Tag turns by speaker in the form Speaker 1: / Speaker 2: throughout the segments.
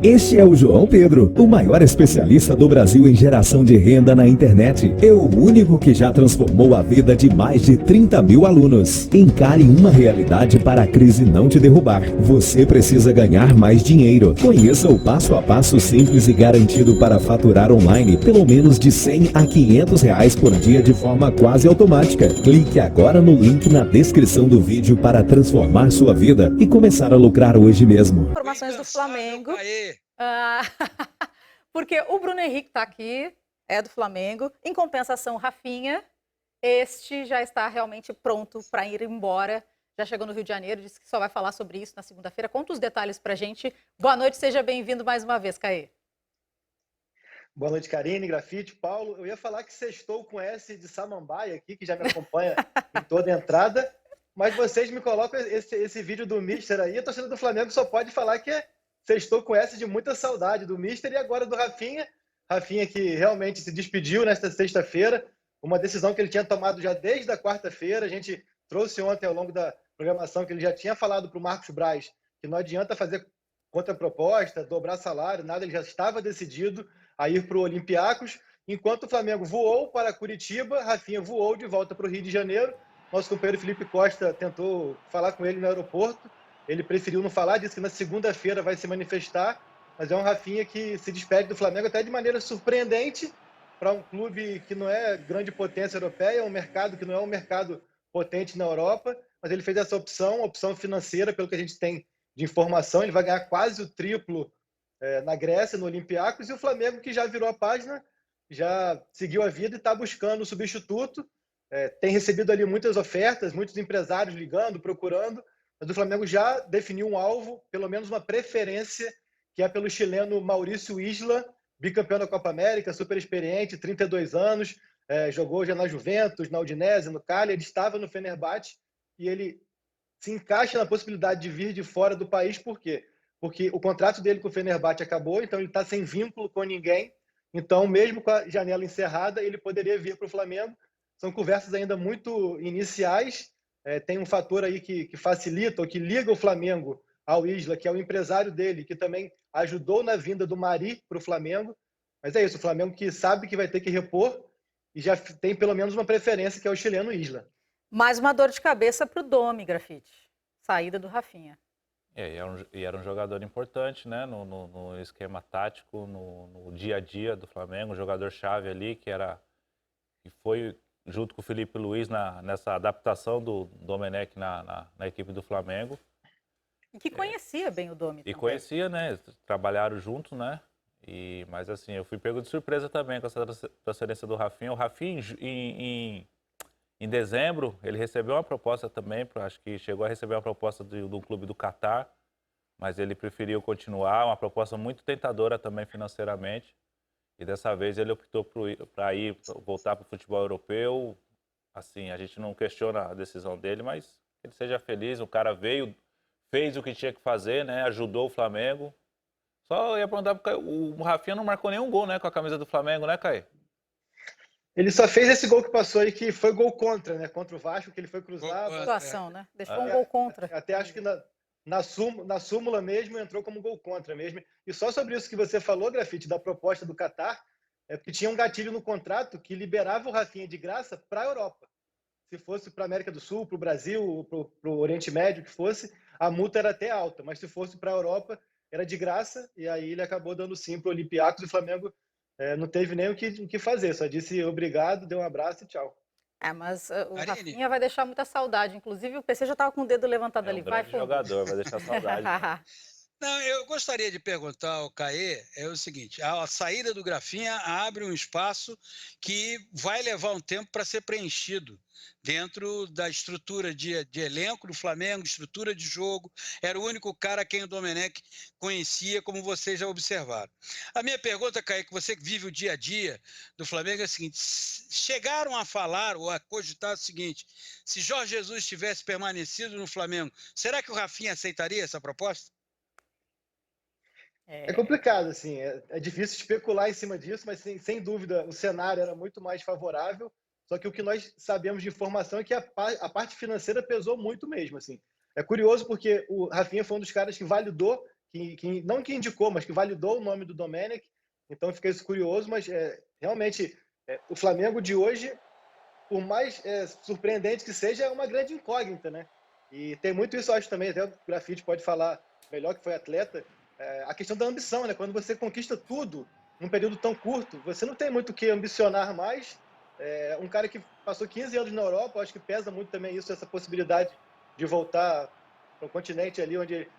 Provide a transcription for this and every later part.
Speaker 1: Este é o João Pedro, o maior especialista do Brasil em geração de renda na internet. É o único que já transformou a vida de mais de 30 mil alunos. Encare uma realidade para a crise não te derrubar. Você precisa ganhar mais dinheiro. Conheça o passo a passo simples e garantido para faturar online pelo menos de 100 a 500 reais por dia de forma quase automática. Clique agora no link na descrição do vídeo para transformar sua vida e começar a lucrar hoje mesmo.
Speaker 2: Informações do Flamengo. Ah, porque o Bruno Henrique está aqui, é do Flamengo. Em compensação, Rafinha, este já está realmente pronto para ir embora. Já chegou no Rio de Janeiro, disse que só vai falar sobre isso na segunda-feira. Conta os detalhes para a gente. Boa noite, seja bem-vindo mais uma vez, Caê.
Speaker 3: Boa noite, Karine, Grafite, Paulo. Eu ia falar que sextou com S de Samambaia aqui, que já me acompanha em toda a entrada, mas vocês me colocam esse vídeo do Mister aí. A torcida do Flamengo só pode falar que sextou com S de muita saudade do Mister e agora do Rafinha. Rafinha que realmente se despediu nesta sexta-feira, uma decisão que ele tinha tomado já desde a quarta-feira. A gente trouxe ontem ao longo da programação que ele já tinha falado para o Marcos Braz que não adianta fazer contraproposta, dobrar salário, nada, ele já estava decidido a ir para o Olympiacos, enquanto o Flamengo voou para Curitiba, Rafinha voou de volta para o Rio de Janeiro. Nosso companheiro Felipe Costa tentou falar com ele no aeroporto, ele preferiu não falar, disse que na segunda-feira vai se manifestar, mas é um Rafinha que se despede do Flamengo até de maneira surpreendente para um clube que não é grande potência europeia, um mercado que não é um mercado potente na Europa, mas ele fez essa opção financeira, pelo que a gente tem de informação, ele vai ganhar quase o triplo na Grécia, no Olympiacos, e o Flamengo, que já virou a página, já seguiu a vida e está buscando o substituto. Tem recebido ali muitas ofertas, muitos empresários ligando, procurando, mas o Flamengo já definiu um alvo, pelo menos uma preferência, que é pelo chileno Maurício Isla, bicampeão da Copa América, super experiente, 32 anos, jogou já na Juventus, na Udinese, no Cagliari, ele estava no Fenerbahçe, e ele se encaixa na possibilidade de vir de fora do país, por quê? Porque o contrato dele com o Fenerbahçe acabou, então ele está sem vínculo com ninguém. Então, mesmo com a janela encerrada, ele poderia vir para o Flamengo. São conversas ainda muito iniciais. Tem um fator aí que facilita, ou que liga o Flamengo ao Isla, que é o empresário dele, que também ajudou na vinda do Mari para o Flamengo. Mas é isso, o Flamengo que sabe que vai ter que repor e já tem pelo menos uma preferência, que é o chileno Isla.
Speaker 2: Mais uma dor de cabeça para o Domi, Grafite. Saída do Rafinha.
Speaker 4: E era um jogador importante, né, no esquema tático, no dia a dia do Flamengo, um jogador-chave ali, que foi junto com o Felipe Luiz nessa adaptação do Domenech na equipe do Flamengo.
Speaker 2: E que conhecia bem o Domi também.
Speaker 4: E conhecia, né, trabalharam juntos, né, mas assim, eu fui pego de surpresa também com essa transferência do Rafinha. O Rafinha, em dezembro, ele recebeu uma proposta também, acho que chegou a receber uma proposta do clube do Catar, mas ele preferiu continuar, uma proposta muito tentadora também financeiramente. E dessa vez ele optou para voltar para o futebol europeu. Assim, a gente não questiona a decisão dele, mas que ele seja feliz. O cara veio, fez o que tinha que fazer, né? Ajudou o Flamengo. Só ia perguntar, porque o Rafinha não marcou nenhum gol, né, com a camisa do Flamengo, né, Caê?
Speaker 3: Ele só fez esse gol que passou aí, que foi gol contra, né? Contra o Vasco, que ele foi cruzado.
Speaker 2: Situação, né? Deixou um gol contra.
Speaker 3: Até acho que na súmula mesmo entrou como gol contra mesmo. E só sobre isso que você falou, Grafite, da proposta do Catar, é porque tinha um gatilho no contrato que liberava o Rafinha de graça para a Europa. Se fosse para a América do Sul, para o Brasil, para o Oriente Médio, que fosse, a multa era até alta. Mas se fosse para a Europa, era de graça. E aí ele acabou dando sim para o Olympiacos e o Flamengo não teve nem o que fazer, só disse obrigado, deu um abraço e tchau.
Speaker 2: Mas o Rafinha vai deixar muita saudade. Inclusive, o PC já estava com o dedo levantado ali.
Speaker 4: Vai, jogador, vai deixar saudade.
Speaker 5: Não, eu gostaria de perguntar ao Caê, o seguinte, a saída do Rafinha abre um espaço que vai levar um tempo para ser preenchido dentro da estrutura de elenco do Flamengo, estrutura de jogo. Era o único cara a quem o Domenech conhecia, como vocês já observaram. A minha pergunta, Caê, que você vive o dia a dia do Flamengo é a seguinte: chegaram a falar ou a cogitar o seguinte: se Jorge Jesus tivesse permanecido no Flamengo, será que o Rafinha aceitaria essa proposta?
Speaker 3: É complicado, assim, é difícil especular em cima disso, mas sem dúvida o cenário era muito mais favorável, só que o que nós sabemos de informação é que a parte financeira pesou muito mesmo, assim. É curioso porque o Rafinha foi um dos caras que validou não que indicou, mas que validou o nome do Domenech. Então, fiquei curioso, mas realmente o Flamengo de hoje, por mais surpreendente que seja, é uma grande incógnita, né? E tem muito isso, eu acho também, até o Grafite pode falar melhor, que foi atleta, a questão da ambição, né? Quando você conquista tudo num período tão curto, você não tem muito o que ambicionar mais. Um cara que passou 15 anos na Europa, acho que pesa muito também isso, essa possibilidade de voltar para um continente ali onde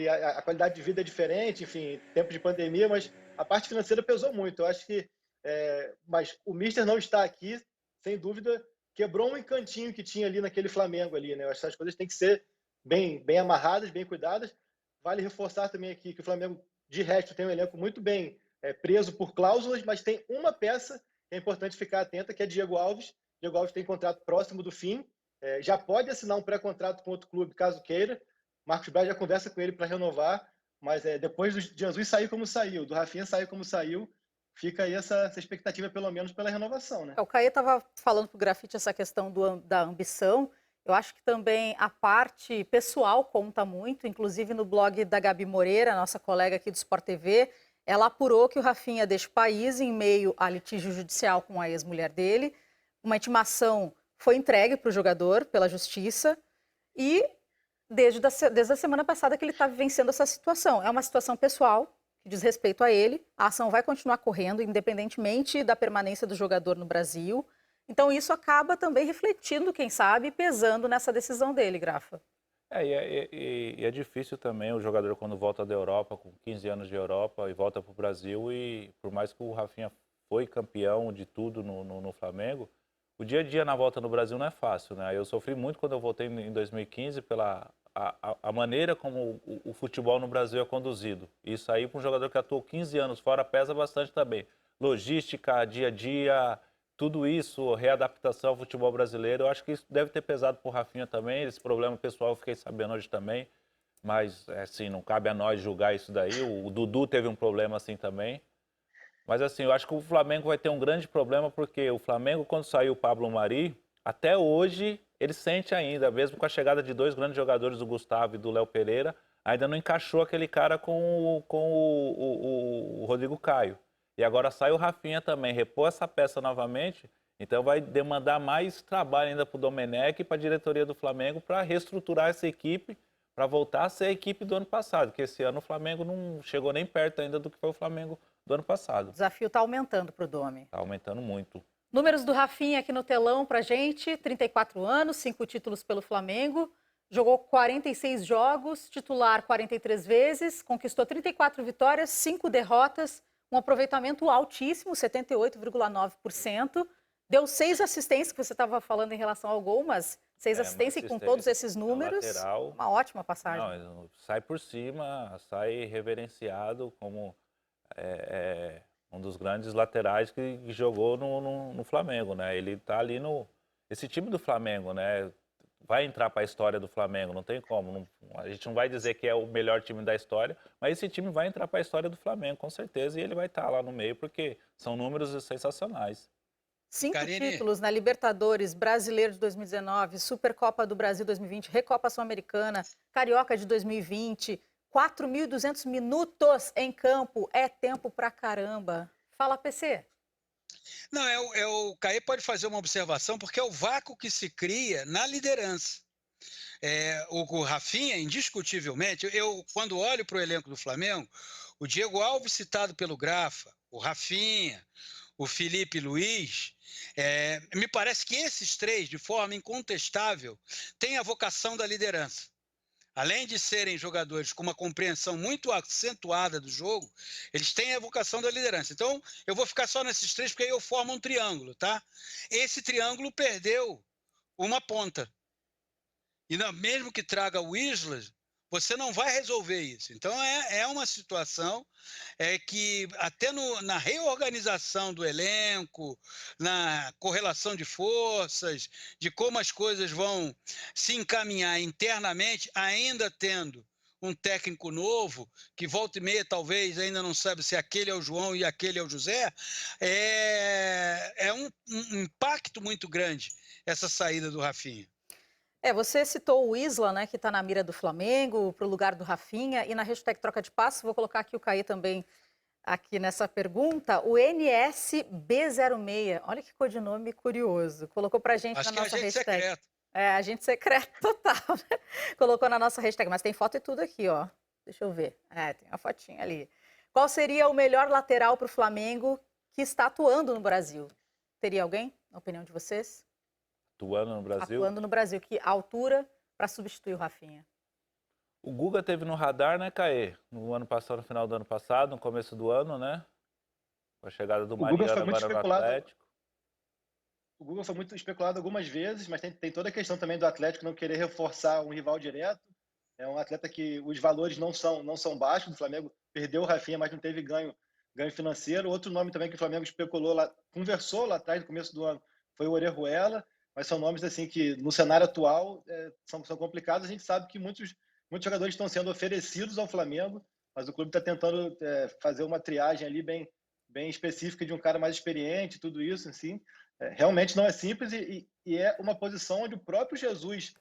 Speaker 3: a qualidade de vida é diferente, enfim, tempo de pandemia, mas a parte financeira pesou muito. Eu acho que, mas o Mister não está aqui, sem dúvida, quebrou um encantinho que tinha ali naquele Flamengo ali, né? Eu acho que essas coisas têm que ser bem amarradas, bem cuidadas. Vale reforçar também aqui que o Flamengo, de resto, tem um elenco muito bem preso por cláusulas, mas tem uma peça que é importante ficar atenta, que é Diego Alves. Diego Alves tem contrato próximo do fim, já pode assinar um pré-contrato com outro clube, caso queira. Marcos Braz já conversa com ele para renovar, mas depois do Jesus sair como saiu, do Rafinha sair como saiu, fica aí essa expectativa, pelo menos, pela renovação, né?
Speaker 2: O Caê estava falando para o Grafite essa questão da ambição. Eu acho que também a parte pessoal conta muito, inclusive no blog da Gabi Moreira, nossa colega aqui do Sport TV, ela apurou que o Rafinha deixa o país em meio a litígio judicial com a ex-mulher dele. Uma intimação foi entregue para o jogador pela justiça e desde a semana passada que ele está vivenciando essa situação. É uma situação pessoal que diz respeito a ele. A ação vai continuar correndo, independentemente da permanência do jogador no Brasil. Então, isso acaba também refletindo, quem sabe, pesando nessa decisão dele, Grafa.
Speaker 4: É difícil também o jogador, quando volta da Europa, com 15 anos de Europa, e volta para o Brasil, e por mais que o Rafinha foi campeão de tudo no Flamengo, o dia a dia na volta no Brasil não é fácil, né? Eu sofri muito quando eu voltei em 2015 pela a maneira como o futebol no Brasil é conduzido. Isso aí, para um jogador que atuou 15 anos fora, pesa bastante também. Logística, dia a dia, tudo isso, readaptação ao futebol brasileiro, eu acho que isso deve ter pesado para o Rafinha também. Esse problema pessoal eu fiquei sabendo hoje também, mas assim, não cabe a nós julgar isso daí. O Dudu teve um problema assim também. Mas assim, eu acho que o Flamengo vai ter um grande problema, porque o Flamengo, quando saiu o Pablo Mari, até hoje ele sente ainda, mesmo com a chegada de dois grandes jogadores, do Gustavo e do Léo Pereira, ainda não encaixou aquele cara com o Rodrigo Caio. E agora sai o Rafinha também, repor essa peça novamente, então vai demandar mais trabalho ainda para o Domenech e para a diretoria do Flamengo para reestruturar essa equipe, para voltar a ser a equipe do ano passado, porque esse ano o Flamengo não chegou nem perto ainda do que foi o Flamengo do ano passado.
Speaker 2: O desafio está aumentando para o Dome.
Speaker 4: Está aumentando muito.
Speaker 2: Números do Rafinha aqui no telão para gente, 34 anos, 5 títulos pelo Flamengo, jogou 46 jogos, titular 43 vezes, conquistou 34 vitórias, 5 derrotas, um aproveitamento altíssimo, 78,9%, deu 6 assistências, que você estava falando em relação ao gol, mas 6 assistências e com todos esses números,
Speaker 4: lateral,
Speaker 2: uma ótima passagem.
Speaker 4: Não, sai por cima, sai reverenciado como um dos grandes laterais que jogou no Flamengo, né? Ele tá ali esse time do Flamengo, né? Vai entrar para a história do Flamengo, não tem como. A gente não vai dizer que é o melhor time da história, mas esse time vai entrar para a história do Flamengo, com certeza, e ele vai estar lá no meio, porque são números sensacionais.
Speaker 2: 5 títulos na Libertadores, Brasileiro de 2019, Supercopa do Brasil 2020, Recopa Sul-Americana, Carioca de 2020, 4.200 minutos em campo, é tempo pra caramba. Fala, PC.
Speaker 5: Não, o Caê pode fazer uma observação, porque é o vácuo que se cria na liderança. O Rafinha, indiscutivelmente, eu quando olho para o elenco do Flamengo, o Diego Alves citado pelo Grafa, o Rafinha, o Felipe Luiz, me parece que esses três, de forma incontestável, têm a vocação da liderança. Além de serem jogadores com uma compreensão muito acentuada do jogo, eles têm a vocação da liderança. Então, eu vou ficar só nesses três, porque aí eu formo um triângulo, tá? Esse triângulo perdeu uma ponta. E mesmo que traga o Isla, você não vai resolver isso. Então, é uma situação que até na reorganização do elenco, na correlação de forças, de como as coisas vão se encaminhar internamente, ainda tendo um técnico novo, que volta e meia talvez ainda não sabe se aquele é o João e aquele é o José, é um impacto muito grande essa saída do Rafinha.
Speaker 2: Você citou o Isla, né, que está na mira do Flamengo, para o lugar do Rafinha, e na hashtag troca de passe, vou colocar aqui o Caê também aqui nessa pergunta, o NSB06, olha que codinome curioso, colocou pra gente
Speaker 5: Acho
Speaker 2: na
Speaker 5: que é
Speaker 2: nossa
Speaker 5: agente
Speaker 2: hashtag.
Speaker 5: secreto.
Speaker 2: Agente secreto total, né? Colocou na nossa hashtag, mas tem foto e tudo aqui, ó. Deixa eu ver. Tem uma fotinha ali. Qual seria o melhor lateral para o Flamengo que está atuando no Brasil? Teria alguém, na opinião de vocês?
Speaker 4: Atuando no Brasil?
Speaker 2: Atuando no Brasil, que altura para substituir o Rafinha?
Speaker 4: O Guga teve no radar, né, Caê? No ano passado, no final do ano passado, no começo do ano, né? Com a chegada do Mariano agora no Atlético.
Speaker 3: O Guga foi muito especulado algumas vezes, mas tem toda a questão também do Atlético não querer reforçar um rival direto. É um atleta que os valores não são baixos. O Flamengo perdeu o Rafinha, mas não teve ganho financeiro. Outro nome também que o Flamengo especulou lá, conversou lá atrás, no começo do ano, foi o Orejuela, mas são nomes assim que no cenário atual são complicados. A gente sabe que muitos jogadores estão sendo oferecidos ao Flamengo, mas o clube está tentando fazer uma triagem ali bem específica de um cara mais experiente, tudo isso, assim. Realmente não é simples e é uma posição onde o próprio Jesus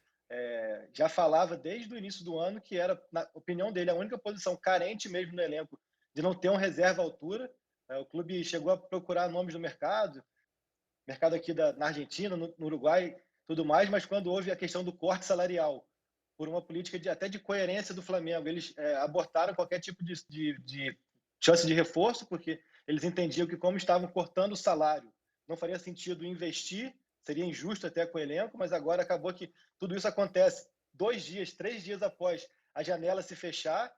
Speaker 3: já falava desde o início do ano que era, na opinião dele, a única posição carente mesmo no elenco de não ter um reserva à altura. O clube chegou a procurar nomes no mercado aqui na Argentina, no Uruguai, tudo mais, mas quando houve a questão do corte salarial, por uma política até de coerência do Flamengo, eles abortaram qualquer tipo de chance de reforço, porque eles entendiam que como estavam cortando o salário, não faria sentido investir, seria injusto até com o elenco, mas agora acabou que tudo isso acontece 2 dias, 3 dias após a janela se fechar.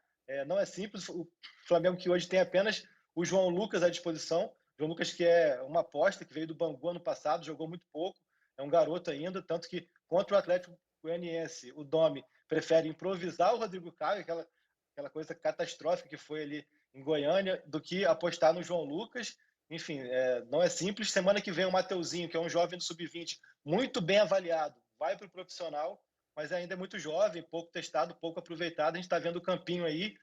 Speaker 3: Não é simples. O Flamengo que hoje tem apenas o João Lucas à disposição. João Lucas, que é uma aposta, que veio do Bangu ano passado, jogou muito pouco, é um garoto ainda, tanto que contra o Atlético Goianiense, o Domi prefere improvisar o Rodrigo Caio, aquela coisa catastrófica que foi ali em Goiânia, do que apostar no João Lucas. Enfim, não é simples. Semana que vem o Mateuzinho, que é um jovem do Sub-20, muito bem avaliado, vai para o profissional, mas ainda é muito jovem, pouco testado, pouco aproveitado. A gente está vendo o Campinho aí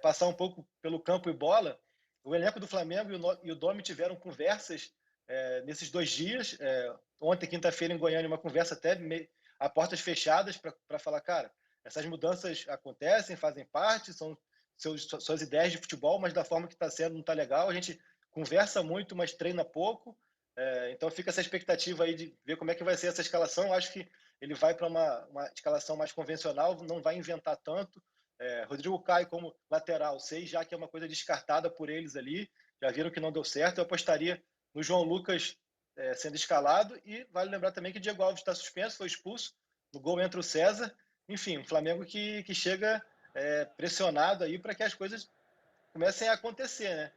Speaker 3: passar um pouco pelo campo e bola. O elenco do Flamengo e o Domi tiveram conversas nesses 2 dias. Ontem, quinta-feira, em Goiânia, uma conversa até a portas fechadas para falar, cara, essas mudanças acontecem, fazem parte, são suas ideias de futebol, mas da forma que está sendo não está legal. A gente conversa muito, mas treina pouco. Então fica essa expectativa aí de ver como é que vai ser essa escalação. Eu acho que ele vai para uma escalação mais convencional, não vai inventar tanto. Rodrigo Caio como lateral, já que é uma coisa descartada por eles ali, já viram que não deu certo. Eu apostaria no João Lucas sendo escalado, e vale lembrar também que o Diego Alves está suspenso, foi expulso, no gol entra o César. Enfim, um Flamengo que chega pressionado aí para que as coisas comecem a acontecer, né?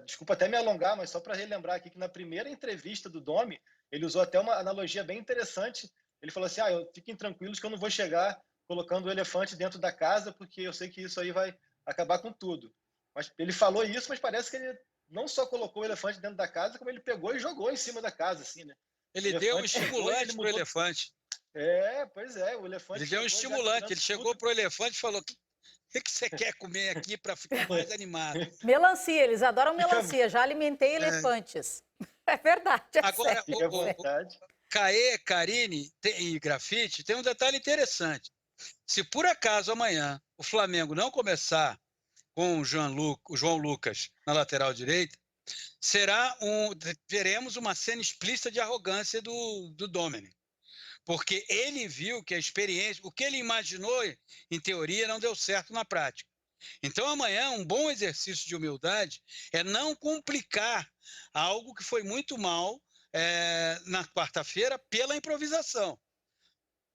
Speaker 3: Desculpa até me alongar, mas só para relembrar aqui que na primeira entrevista do Domi, ele usou até uma analogia bem interessante. Ele falou assim, fiquem tranquilos que eu não vou chegar colocando o elefante dentro da casa, porque eu sei que isso aí vai acabar com tudo. Mas ele falou isso, mas parece que ele não só colocou o elefante dentro da casa, como ele pegou e jogou em cima da casa, assim, né?
Speaker 5: Ele deu um estimulante pro elefante.
Speaker 3: Pois é, o elefante...
Speaker 5: Ele deu um estimulante, ele chegou pro elefante e falou, o que você quer comer aqui para ficar mais animado?
Speaker 2: Melancia, eles adoram melancia, já alimentei elefantes. É verdade,
Speaker 5: Agora,
Speaker 3: verdade.
Speaker 5: Caê, Carine e Grafite, tem um detalhe interessante. Se por acaso amanhã o Flamengo não começar com o João Lucas na lateral direita, veremos uma cena explícita de arrogância do Domini. Porque ele viu que a experiência, o que ele imaginou em teoria não deu certo na prática. Então amanhã um bom exercício de humildade é não complicar algo que foi muito mal na quarta-feira pela improvisação.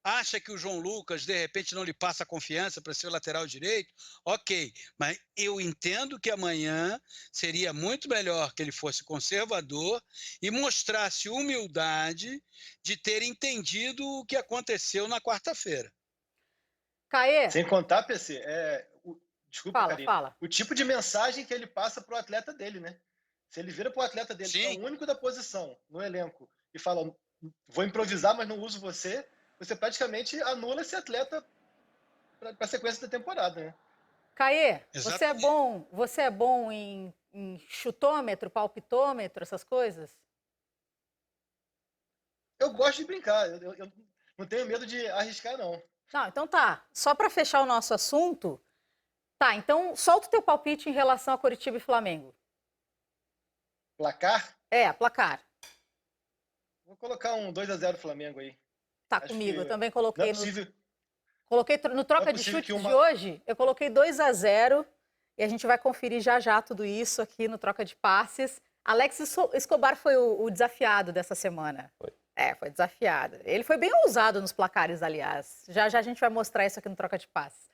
Speaker 5: Acha que o João Lucas, de repente, não lhe passa confiança para ser o lateral direito? Ok, mas eu entendo que amanhã seria muito melhor que ele fosse conservador e mostrasse humildade de ter entendido o que aconteceu na quarta-feira.
Speaker 2: Caê?
Speaker 3: Sem contar, PC, desculpa, Karine,
Speaker 2: fala.
Speaker 3: o tipo de mensagem que ele passa para o atleta dele, né? Se ele vira para o atleta dele, que é o único da posição no elenco, e fala, vou improvisar, mas não uso você praticamente anula esse atleta para a sequência da temporada, né?
Speaker 2: Caê, você é bom em chutômetro, palpitômetro, essas coisas?
Speaker 3: Eu gosto de brincar. não tenho medo de arriscar, não.
Speaker 2: Não, então tá. Só para fechar o nosso assunto, tá, então solta o teu palpite em relação a Coritiba e Flamengo.
Speaker 3: Placar?
Speaker 2: Placar.
Speaker 3: Vou colocar um 2-0 Flamengo aí.
Speaker 2: Tá
Speaker 3: Acho
Speaker 2: comigo,
Speaker 3: que
Speaker 2: eu também
Speaker 3: não
Speaker 2: coloquei
Speaker 3: é possível.
Speaker 2: Coloquei no troca de
Speaker 3: possível que
Speaker 2: chutes
Speaker 3: uma-
Speaker 2: de hoje, eu coloquei 2-0 e a gente vai conferir já já tudo isso aqui no troca de passes. Alex Escobar foi o desafiado dessa semana.
Speaker 4: Foi.
Speaker 2: Foi desafiado. Ele foi bem ousado nos placares, aliás. Já já a gente vai mostrar isso aqui no troca de passes.